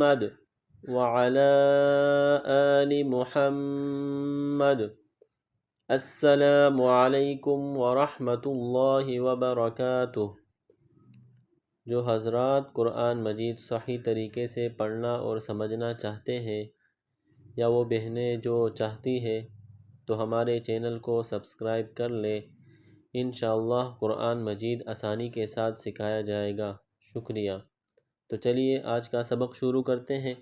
محمد وعلى آل محمد۔ السلام علیکم ورحمۃ اللہ وبرکاتہ۔ جو حضرات قرآن مجید صحیح طریقے سے پڑھنا اور سمجھنا چاہتے ہیں، یا وہ بہنیں جو چاہتی ہے تو ہمارے چینل کو سبسکرائب کر لیں۔ انشاءاللہ قرآن مجید آسانی کے ساتھ سکھایا جائے گا۔ شکریہ۔ تو چلیے آج کا سبق شروع کرتے ہیں۔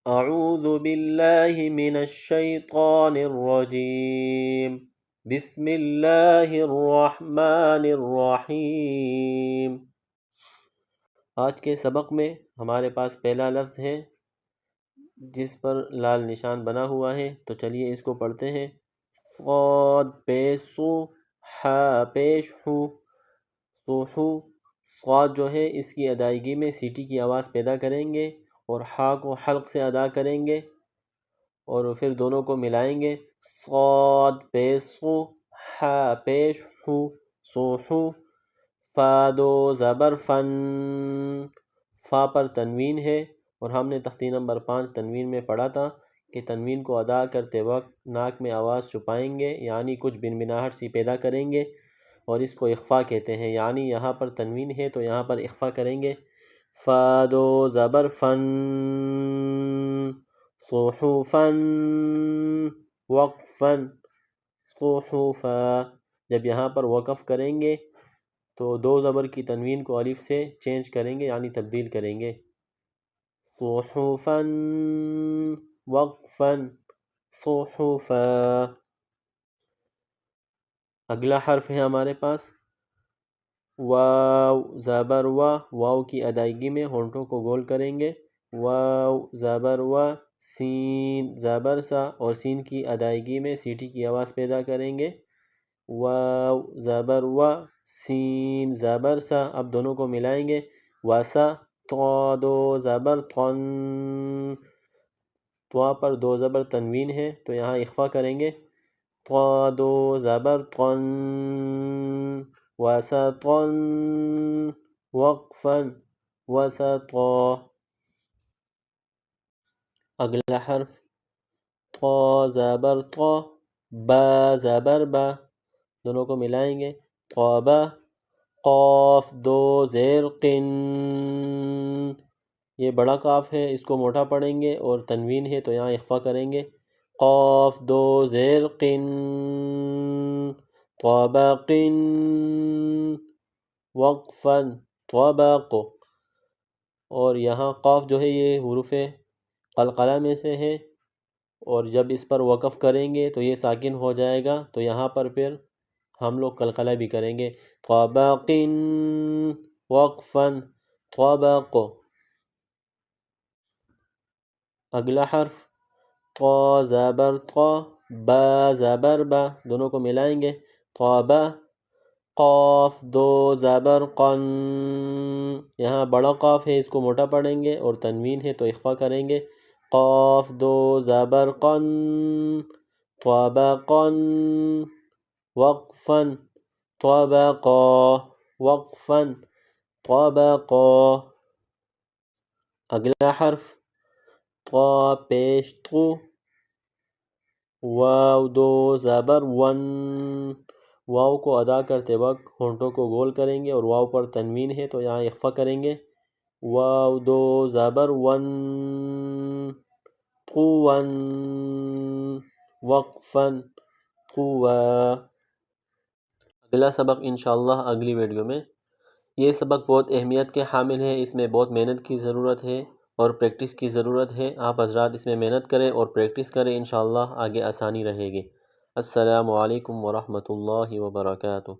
اعوذ باللہ من الشیطان الرجیم، بسم اللہ الرحمن الرحیم۔ آج کے سبق میں ہمارے پاس پہلا لفظ ہے جس پر لال نشان بنا ہوا ہے، تو چلیے اس کو پڑھتے ہیں۔ صاد پیش سو، ح پیش ہو، سوحو۔ صاد جو ہے اس کی ادائیگی میں سیٹی کی آواز پیدا کریں گے اور ح کو حلق سے ادا کریں گے اور پھر دونوں کو ملائیں گے۔ صاد پیش سو، ح پیش ہو، سوحو۔ فا دو زبر فن، فا پر تنوین ہے اور ہم نے تختی نمبر 5 تنوین میں پڑھا تھا کہ تنوین کو ادا کرتے وقت ناک میں آواز چھپائیں گے، یعنی کچھ بنبناہٹ سی پیدا کریں گے، اور اس کو اخفا کہتے ہیں، یعنی یہاں پر تنوین ہے تو یہاں پر اخفا کریں گے۔ فا دو زبر فن، صحفن، وقفن، صحفا۔ جب یہاں پر وقف کریں گے تو دو زبر کی تنوین کو الف سے چینج کریں گے، یعنی تبدیل کریں گے۔ صحفن، وقفن، صحفا۔ اگلا حرف ہے ہمارے پاس واو زبر وا، واو کی ادائیگی میں ہونٹوں کو گول کریں گے۔ واو زبر وا، سین زبر سا، اور سین کی ادائیگی میں سیٹی کی آواز پیدا کریں گے۔ واو زبر وا، سین زبر سا۔ اب دونوں کو ملائیں گے۔ وسا، تو دو زبر تن، تو پر دو زبر تنوین ہے تو یہاں اخفا کریں گے۔ تو دو زبر تن، وسطن، وقفن، وسطا۔ اگلا حرف طا زبر طا، با زبر با، دونوں کو ملائیں گے۔ طابا۔ قاف دو زیر قن، یہ بڑا قاف ہے، اس کو موٹا پڑھیں گے اور تنوین ہے تو یہاں اخفا کریں گے۔ قاف دو زیر قن، طبق، وقفن، طبق۔ اور یہاں قاف جو ہے یہ حروف قلقلہ میں سے ہے، اور جب اس پر وقف کریں گے تو یہ ساکن ہو جائے گا، تو یہاں پر پھر ہم لوگ قلقلہ بھی کریں گے۔ طبق، وقفن، طبق۔ اگلا حرف طا زبر طا، با زبر با، دونوں کو ملائیں گے۔ طابا۔ قاف دو زبر قن، یہاں بڑا قاف ہے، اس کو موٹا پڑھیں گے اور تنوین ہے تو اخفا کریں گے۔ قاف دو زبر قن، طبقا، وقفن، طبقا، وقفن، طبقا۔ اگلا حرف طا پیش تو، واو دو زبر ون، واو کو ادا کرتے وقت ہونٹوں کو گول کریں گے اور واو پر تنوین ہے تو یہاں اخفا کریں گے۔ واو دو زبر ون، قون، وقفن، قوا۔ اگلا سبق انشاءاللہ اگلی ویڈیو میں۔ یہ سبق بہت اہمیت کے حامل ہے، اس میں بہت محنت کی ضرورت ہے اور پریکٹس کی ضرورت ہے۔ آپ حضرات اس میں محنت کریں اور پریکٹس کریں، انشاءاللہ آگے آسانی رہے گی۔ السلام علیکم ورحمۃ اللہ وبرکاتہ۔